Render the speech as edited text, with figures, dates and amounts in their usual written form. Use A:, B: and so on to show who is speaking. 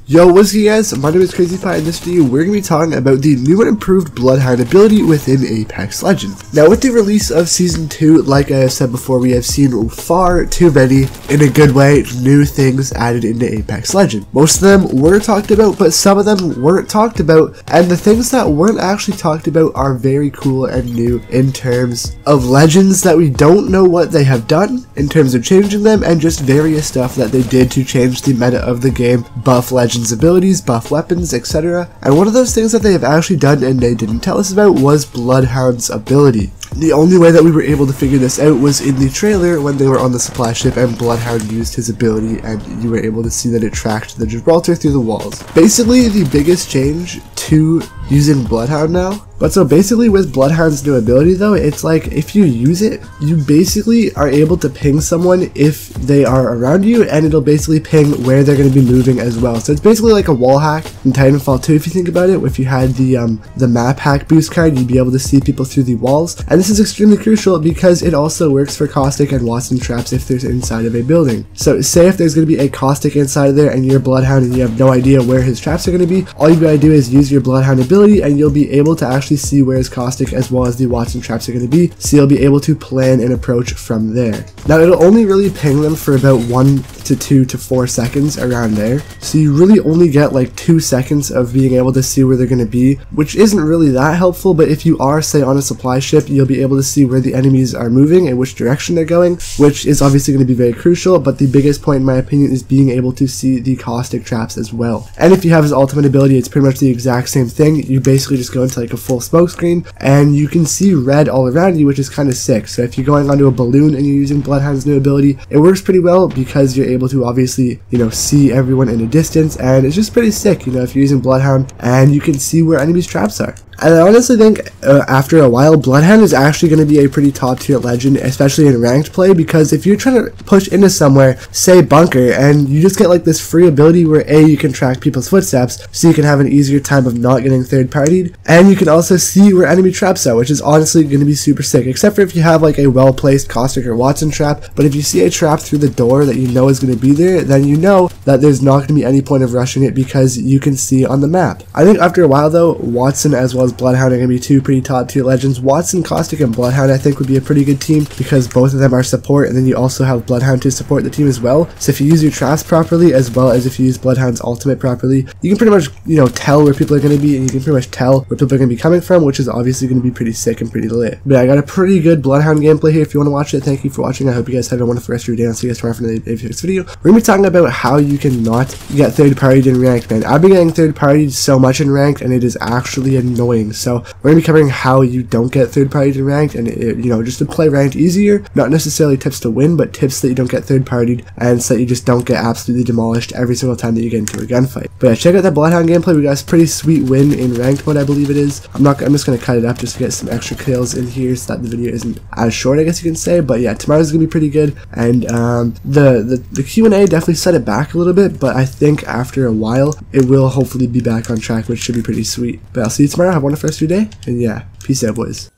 A: Yo, what's good guys? My name is Crazy Pie. In this video, we're going to be talking about the new and improved Bloodhound ability within Apex Legends. Now, with the release of Season 2, like I have said before, we have seen far too many, in a good way, new things added into Apex Legends. Most of them were talked about, but some of them weren't talked about, and the things that weren't actually talked about are very cool and new in terms of Legends that we don't know what they have done, in terms of changing them, and just various stuff that they did to change the meta of the game, buff Legends abilities, buff weapons, etc. And one of those things that they have actually done and they didn't tell us about was Bloodhound's ability. The only way that we were able to figure this out was in the trailer when they were on the supply ship and Bloodhound used his ability and you were able to see that it tracked the Gibraltar through the walls. Basically the biggest change to using Bloodhound now. But so basically with Bloodhound's new ability though, it's like if you use it, you basically are able to ping someone if they are around you, and it'll basically ping where they're going to be moving as well. So it's basically like a wall hack in Titanfall 2 if you think about it. If you had the map hack boost card, you'd be able to see people through the walls. And this is extremely crucial because it also works for caustic and Watson traps if there's inside of a building. So say if there's going to be a caustic inside of there and you're Bloodhound and you have no idea where his traps are going to be, all you gotta do is use your Bloodhound ability and you'll be able to actually see where his caustic as well as the Watson traps are going to be, so you'll be able to plan an approach from there. Now it'll only really ping them for about 1 to 2 to 4 seconds around there, so you really only get like 2 seconds of being able to see where they're going to be, which isn't really that helpful. But if you are, say, on a supply ship, you'll be able to see where the enemies are moving and which direction they're going, which is obviously going to be very crucial. But the biggest point in my opinion is being able to see the caustic traps as well. And if you have his ultimate ability, it's pretty much the exact same thing. You basically just go into like a full smoke screen and you can see red all around you, which is kind of sick. So if you're going onto a balloon and you're using Bloodhound's new ability, it works pretty well because you're able to obviously, see everyone in a distance, and it's just pretty sick, if you're using Bloodhound and you can see where enemies' traps are. And I honestly think after a while, Bloodhound is actually going to be a pretty top tier legend, especially in ranked play, because if you're trying to push into somewhere, say bunker, and you just get like this free ability where A, you can track people's footsteps, so you can have an easier time of not getting third partied, and you can also see where enemy traps are, which is honestly going to be super sick, except for if you have like a well placed caustic or Watson trap. But if you see a trap through the door that you know is going to be there, then you know that there's not going to be any point of rushing it because you can see on the map. I think after a while though, Watson as well as Bloodhound are going to be two pretty top tier legends. Watson, Caustic, and Bloodhound I think would be a pretty good team because both of them are support, and then you also have Bloodhound to support the team as well. So if you use your traps properly as well as if you use Bloodhound's ultimate properly, you can pretty much tell where people are going to be, and you can pretty much tell where people are going to be coming from, which is obviously going to be pretty sick and pretty lit. But I got a pretty good Bloodhound gameplay here if you want to watch it. Thank you for watching. I hope you guys have a wonderful rest of your day. I'll see you guys tomorrow for the next video. We're going to be talking about how you cannot get third partied in ranked, man. I've been getting third partied so much in ranked and it is actually annoying. So we're going to be covering how you don't get third partied in ranked, and just to play ranked easier. Not necessarily tips to win, but tips that you don't get third partied and so that you just don't get absolutely demolished every single time that you get into a gunfight. But yeah, check out that Bloodhound gameplay. We got a pretty sweet win in ranked mode, I believe it is. I'm just going to cut it up just to get some extra kills in here so that the video isn't as short, I guess you can say. But yeah, tomorrow's going to be pretty good, and the Q&A definitely set it back a little bit, but I think after a while it will hopefully be back on track, which should be pretty sweet. But I'll see you tomorrow. Have a wonderful rest of your day, and yeah, peace out, boys.